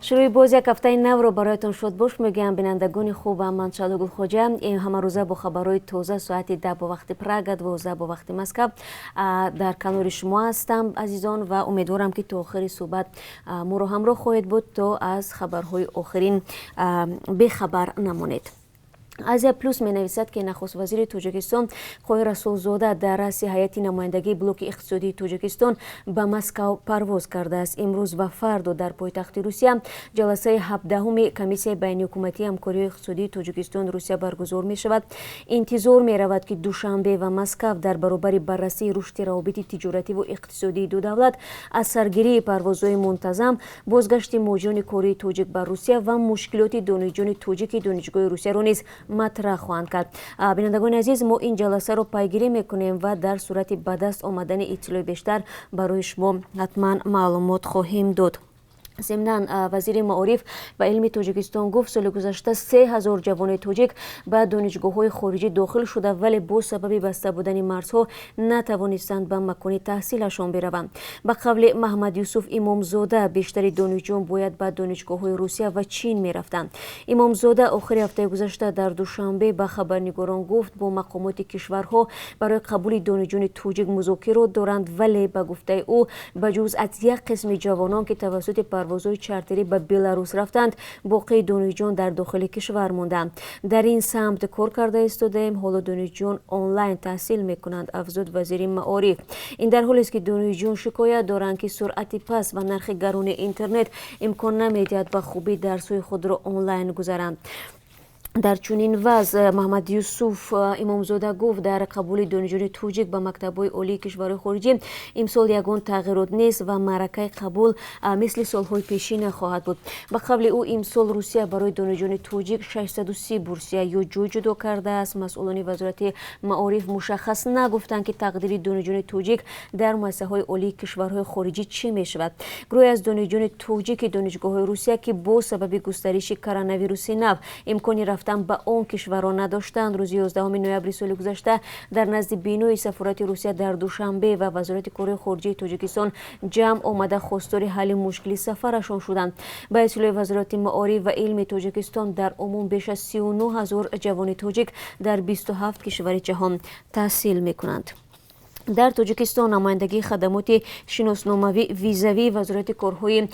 шурӯи боз як ҳафтаи навро бароятон шодбош мегӯям бинандагони хубам. Ман Шалу Гулхоҷа ҳамарӯза бо хабарҳои тоза соати 10 бо вақти Прага, 12 бо вақти Москав дар канори шумо ҳастам азизон ва умедворам ки то охири суҳбат моро ҳамроҳ хоҳед буд то аз хабарҳои охирин бехабар намонед. Азия плюс менависад ки нахуст вазири Тоҷикистон Хоҳи Расулзода дар раъси ҳайати намояндагии блоки иқтисодии Тоҷикистон ба Москав парвоз кардааст. Имрӯз ва фарду дар пойтахти Русия ҷаласаи 17-уми Комиссияи байниҳукуматии ҳамкории иқтисодии Тоҷикистон Русия баргузор мешавад. Интизор меравад ки Душанбе ва Москав дар баробари баррасии рушди равобити тиҷоративу иқтисодии ду давлат аз саргирии парвозҳои мунтазам, бозгашти муҳоҷирони кории тоҷик ба Русия ва мушкилоти донишҷӯёни тоҷики донишгоҳи Русияро низ матраҳ хоҳанд кард. Бинандагони азиз, мо ин ҷаласаро пайгирӣ мекунем ва дар сурати ба даст омадани иттилои бештар барои шумо ҳатман маълумот хоҳем дод. Земнан вазири маориф ва илми Тоҷикистон гуфт соли гузашта 3000 ҷавони тоҷик ба донишгоҳҳои хориҷӣ дохил шуда, вале бо сабаби баста будани марзҳо натавонистанд ба макони таҳсилашон бираванд. Ба қавли Маҳмад Юсуф Имомзода, бештари донишҷӯён бояд ба донишгоҳҳои Русия ва Чин мерафтанд. Имомзода охири ҳафтаи гузашта дар Душанбе ба хабарнигорон гуфт бо мақомоти кишварҳо барои қабули донишҷӯёни тоҷик музокирот доранд, вале ба гуфтаи ӯ ба ҷуз аз як қисми ҷавонон ки тавассути парвозҳои чартерӣ ба Беларус рафтанд, боқии донишҷӯён дар дохили кишвар монданд. Дар ин самт кор карда истодаем, ҳоло донишҷӯён онлайн таҳсил мекунанд, афзуд вазири маориф. Ин дар ҳолест ки донишҷӯён шикоят доранд ки суръати паст ва нархи гарони интернет имкон намедиҳад ба хубӣ дарсҳои худро онлайн гузаранд. Дар чунин вазъ Маҳмад Юсуф Имомзода гуфт дар қабули донишҷӯёни тоҷик ба мактабҳои олии кишварҳои хориҷӣ имсол ягон тағйирот нест ва маъракаи қабул мисли солҳои пешина хоҳад буд. Ба қавли ӯ имсол Русия барои донишҷӯёни тоҷик 630 бурсия ё ҷой ҷудо кардааст. Масъулони вазорати маориф мушаххас нагуфтанд ки тақдири донишҷӯёни тоҷик дар муассисаҳои олии кишварҳои хориҷӣ чӣ мешавад. Гурӯҳе аз донишҷӯёни тоҷики донишгоҳҳои Русия ки бо сабаби густариши коронавируси нав имкони рафтан ба он кишварон надоштанд, рӯзи 11 ноябри соли гузашта дар назди бинои сафорати Русия дар Душанбе ва вазорати кории хориҷии Тоҷикистон ҷамъ омада хостори ҳалли мушкили сафарашон шуданд. Ба иттилои вазорати маориф ва илми Тоҷикистон дар умум беш аз 39 000 ҷавони тоҷик дар 27 кишвари ҷаҳон таҳсил мекунанд. Дар Тоҷикистон намояндагии хадамоти шиносномавӣ визавии вазорати корҳои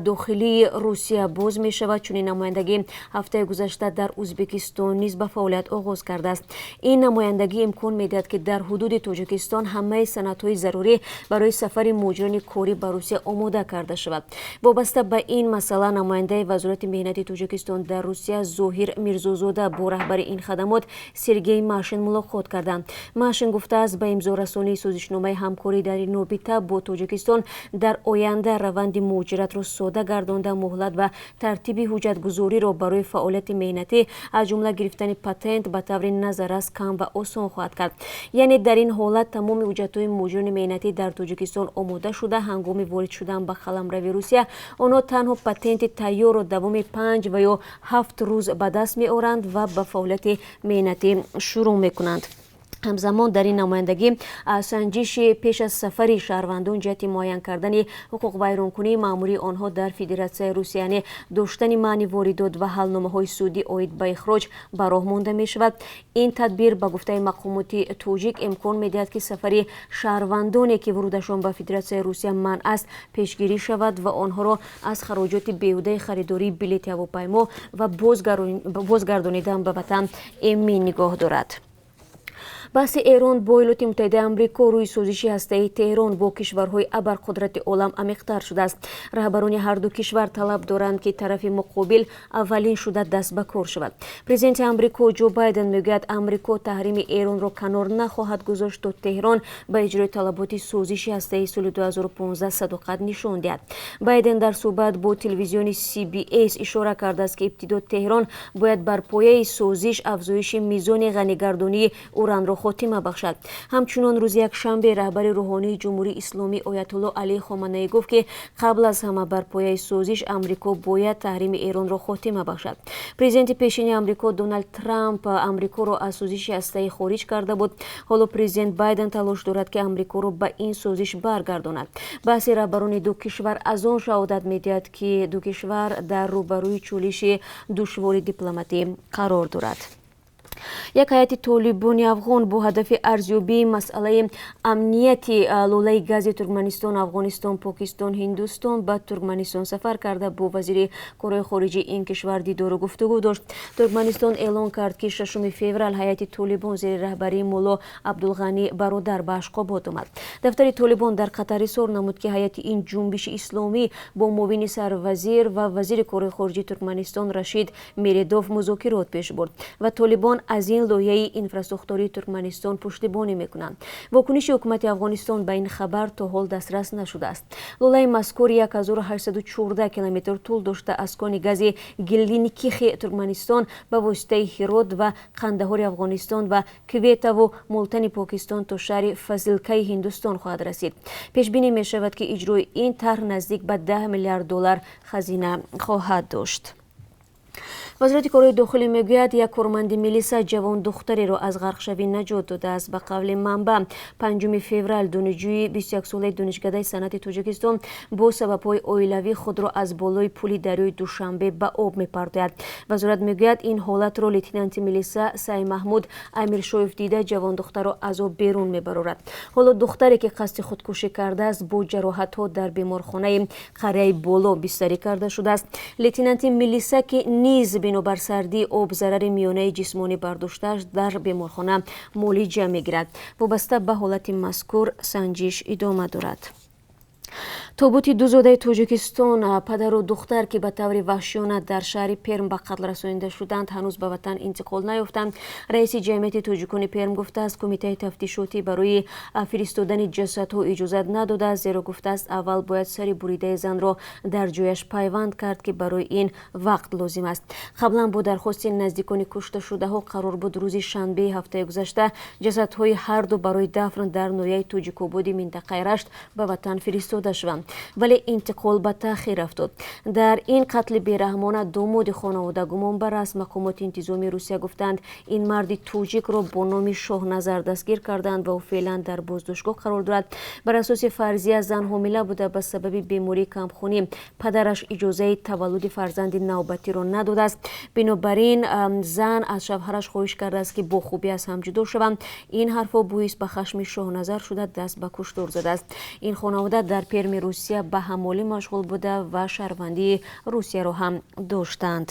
дохилии Русия боз мешавад. Чунин намояндагӣ ҳафтаи гузашта дар Узбекистон низ ба фаъолият оғоз кардааст. Ин намояндагӣ имкон медиҳад ки дар ҳудуди Тоҷикистон ҳамаи санадҳои зарурӣ барои сафари муҳоҷирони корӣ ба Русия омода карда шавад. Вобаста ба ин масъала намояндаи вазорати меҳнати Тоҷикистон дар Русия Зоҳир Мирзозода бо раҳбари ин хадамот Сергей Машин мулоқот карданд. Машин гуфтааст ба имзорасонии созишномаи ҳамкорӣ дар ин робита бо Тоҷикистон дар оянда раванди муҳоҷиратро сода гардонда муҳлат ва тартиби ҳуҷҷатгузориро барои фаъолияти меҳнатӣ аз ҷумла гирифтани патент ба таври назаррас кам ва осон хоҳад кард. Яъне дар ин ҳолат тамоми ҳуҷҷатҳои муҳоҷирони меҳнатӣ дар Тоҷикистон омода шуда, ҳангоми ворид шудан ба қаламрави Русия онҳо танҳо патенти тайёрро давоми 5 ва ё 7 рӯз ба даст меоранд ва ба фаъолияти меҳнатӣ шурӯъ мекунанд. ҳамзамон дар ин намояндагӣ санҷиши пеш аз сафари шаҳрвандон ҷиҳати муайян кардани ҳуқуқвайронкунии маъмурии онҳо дар Федератсияи Русия, яъне доштани маъни воридот ва ҳалномаҳои судӣ оид ба ихроҷ ба роҳ монда мешавад. Ин тадбир ба гуфтаи мақомоти тоҷик имкон медиҳад ки сафари шаҳрвандоне ки вурудашон ба Федератсияи Русия манъ аст пешгирӣ шавад ва онҳоро аз хароҷоти беҳудаи харидории билети ҳавопаймо ва бозгардонидан ба ватан эмин нигоҳ дорад. баҳси Эрон бо Иёлоти Муттаҳидаи Амрико рӯи созиши ҳастаии Теҳрон бо кишварҳои абарқудрати олам амиқтар шудааст. Раҳбарони ҳарду кишвар талаб доранд ки тарафи муқобил аввалин шуда даст ба кор шавад. Президенти Амрико Ҷо Байден мегӯяд Амрико таҳрими Эронро канор нахоҳад гузошт то Теҳрон ба иҷрои талаботи созиши ҳастаии соли 2015 садоқат нишон диҳад. Байден дар суҳбат бо телевизиони CBS ишора кардааст ки ибтидо Теҳрон бояд бар пояи созиш афзоиши мизони ғанигардонии уранро хотима бахшад. ҳамчунон рӯзи якшанбе раҳбари рӯҳонии ҷумҳурии исломӣ оятулло алии хоманаӣ гуфт ки қабл аз ҳама бар пояи созиш амрико бояд таҳрими эронро хотима бахшад. президенти пешини амрико Дональд Трамп амрикоро аз созиши ҳастаӣ хориҷ карда буд. ҳоло президент Байден талош дорад ки амрикоро ба ин созиш баргардонад. баҳси раҳбарони ду кишвар аз он шаҳодат медиҳад ки ду кишвар дар рӯбарӯи чӯлиши душвори дипломатӣ қарор дорад. як ҳайати толибони афғон бо ҳадафи арзёбии масъалаи амнияти лӯлаи гази Туркманистон, Афғонистон, Покистон, Ҳиндустон ба Туркманистон сафар карда бо вазири корҳои хориҷии ин кишвар дидору гуфтугӯ дошт. Туркманистон эълон кард ки 6 феврал ҳайати толибон зери раҳбарии мулло Абдулғани бародар ба Ашқобод омад. дафтари толибон дар Қатар изҳор намуд ки ҳайати ин ҷунбиши исломӣ бо муовини сарвазир ва вазири корҳои хориҷии Туркманистон Рашид Мередов музокирот пеш бурд ва толибон аз ин лоиҳаи инфраструктурии Туркманистон пуштибонӣ мекунанд. вокуниши ҳукумати Афғонистон ба ин хабар то ҳол дастрас нашудааст. лӯлаи мазкур 1814 километр тӯл дошта аз кони гази Гилдиникихи Туркманистон ба воситаи Ҳирот ва Қандаҳори Афғонистон ва Кветаву Мултани Покистон то шаҳри Фазилкаи Ҳиндустон хоҳад расид. пешбинӣ мешавад ки иҷрои ин тарҳ наздик ба $10 миллиард хазина хоҳад дошт. вазирати корҳои дохилӣ мегӯяд як корманди милиса ҷавон духтареро аз ғарқшавӣ наҷот додааст. ба қавли манбаъ 5 феврал донишҷӯи 21-солаги донишгадаи санъати Тоҷикистон бо сабабҳои оилавӣ худро аз болои пули дарёи Душанбе ба об мепартояд. вазорат мегӯяд ин ҳолатро лейтенанти милиса Саи Маҳмуд Амиршоев дида ҷавон духтаро аз об берун мебарорад. ҳоло духтаре ки қасди худкушӣ кардааст бо ҷароҳатҳо дар беморхонаи қарияи боло бистарӣ карда шудааст. лейтенанти милиса ки низ бинобар сардии об зарари миёнаи ҷисмонӣ бардоштааш дар беморхона муолиҷа мегирад. вобаста ба ҳолати мазкур санҷиш идома дорад. тобути ду зодаи Тоҷикистон падару духтар ки ба таври ваҳшиёна дар шаҳри Перм ба қатл расонида шуданд ҳанӯз ба ватан интиқол наёфтанд. раиси ҷамъияти тоҷикони Перм гуфтааст кумитаи тафтишотӣ барои фиристодани ҷасадҳо иҷозат надодааст, зеро гуфтааст аввал бояд сари буридаи занро дар ҷояш пайванд кард ки барои ин вақт лозим аст. қаблан бо дархости наздикони кушташудаҳо қарор буд рӯзи шанбеи ҳафтаи гузашта ҷасадҳои ҳарду барои дафн дар ноҳияи Тоҷикободи минтақаи Рашт ба ватан фиристода шаванд. вале интиқол ба таъхир афтод. дар ин қатли бераҳмона домоди хонавода гумонбар аст. мақомоти интизомии Русия гуфтанд ин марди тоҷикро бо номи Шоҳназар дастгир карданд ва ӯ феълан дар боздоштгоҳ қарор дорад. бар асоси фарзия зан ҳомила буда ба сабаби бемории камхунӣ падараш иҷозаи таваллуди фарзанди навбатиро надодааст. бинобар ин зан аз шавҳараш хоҳиш кардааст ки бо хубӣ аз ҳам ҷудо шаванд. ин ҳарфҳо боис ба хашми Шоҳназар шуда даст ба куштор задааст. ин хонавода дар Перми Русия ба ҳамолӣ машғул буда ва шаҳрвандии Русияро ҳам доштанд.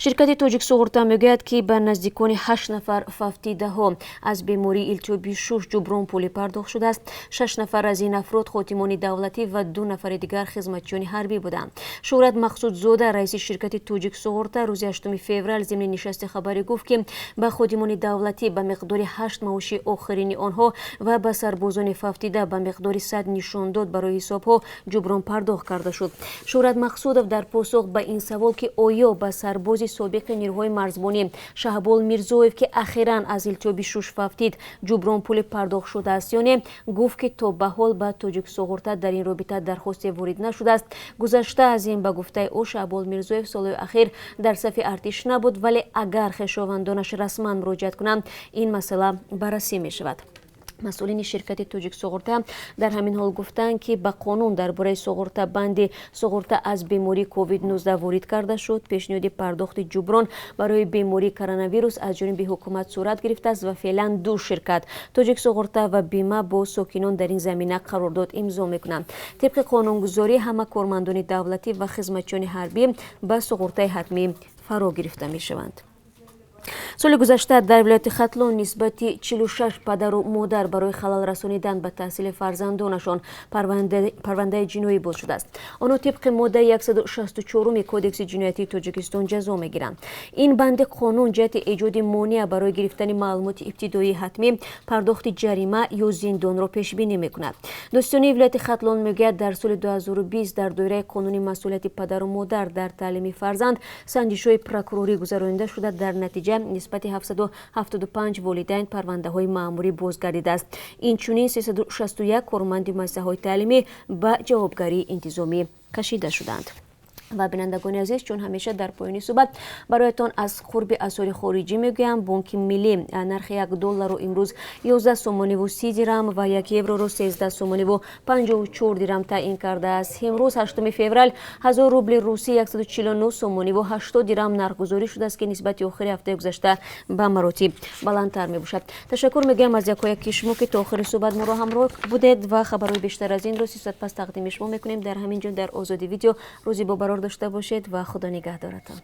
ширкати тоҷик суғурта мегӯяд ки ба наздикони 8 нафар фавтидаҳо аз бемории илтиёби шуш ҷуброн пулӣ пардохт шудааст. 6 нафар аз ин афрод хотимони давлатӣ ва 2 нафари дигар хизматчиёни ҳарбӣ буданд. шӯҳрат мақсудзода раиси ширкати тоҷик суғурта рӯзи 8 феврал зимни нишасти хабарӣ гуфт ки ба хотимони давлатӣ ба миқдори 8 маоши охирини онҳо ва ба сарбозони фавтида ба миқдори 100 нишондод барои ҳисобҳо ҷуброн пардохт карда шуд. шӯҳрат мақсудов дар посух ба ин савол ки оё ба сарбози собиқи нирӯҳои марзбонӣ Шаҳбол Мирзоев ки ахиран аз илтиёби шуш фавтид ҷуброн пули пардохт шудааст ё не, гуфт ки то ба ҳол ба тоҷик суғурта дар ин робита дархосте ворид нашудааст. гузашта аз ин ба гуфтаи ӯ Шаҳбол Мирзоев солҳои ахир дар сафи артиш набуд, вале агар хешовандонаш расман муроҷиат кунанд ин масъала баррасӣ мешавад. масъулини ширкати тоҷик суғурта дар ҳамин ҳол гуфтанд ки ба қонун дар бораи суғурта банди суғурта аз бемории COVID-19 ворид карда шуд. пешниҳоди пардохти ҷуброн барои бемории коронавирус аз ҷониби ҳукумат сурат гирифтааст ва феълан 2 ширкат тоҷик суғурта ва бима бо сокинон дар ин замина қарордод имзо мекунанд. тибқи қонунгузорӣ ҳама кормандони давлатӣ ва хизматчиёни ҳарбӣ ба суғуртаи ҳатмӣ фаро гирифта мешаванд. соли гузашта дар вилояти Хатлон нисбати 46 падару модар барои халал расонидан ба таҳсили фарзандонашон парвандаи ҷиноӣ боз шудааст. онҳо тибқи моддаи 164 кодекси ҷиноятии Тоҷикистон ҷазо мегиранд. ин банди қонун ҷиҳати эҷоди монеа барои гирифтани маълумоти ибтидоии ҳатмӣ, пардохти ҷарима ё зиндонро пешбинӣ мекунад. достонии вилояти Хатлон мегӯяд дар соли 2020 дар доираи қонуни масъулияти падару модар дар таълими фарзанд санҷишҳои прокурорӣ гузаронида шуда дар натиҷа нисбати нисбати 775 волидайн парвандаҳои маъмурӣ бозгардидааст. Инчунин 361 корманди муассисаҳои таълимӣ ба ҷавобгарии интизомӣ кашида шуданд. ва бинандагони азиз, чун ҳамеша дар поёни суҳбат бароятон аз қурби асъори хориҷӣ мегӯям. Бонки миллӣ нархи $1 имрӯз 11 сомониву 30 дирам ва 1 евроро 13 сомониву 54 дирам таъин кардааст. имрӯз 8 феврал 1000 рубли русӣ 149 сомониву 80 дирам нархгузорӣ шудааст, ки нисбати охири ҳафтаи гузашта ба маротиб баландтар мебошад. ташаккур мегӯям аз якояки шумо, ки то охири суҳбат моро ҳамроҳ будед ва хабарҳои бештар аз инро 30 соат пас тақдими шумо мекунем. дар ҳамин ҷо дар озоди видео рӯзи бобарор дошта бошед ва худо нигаҳдоратон.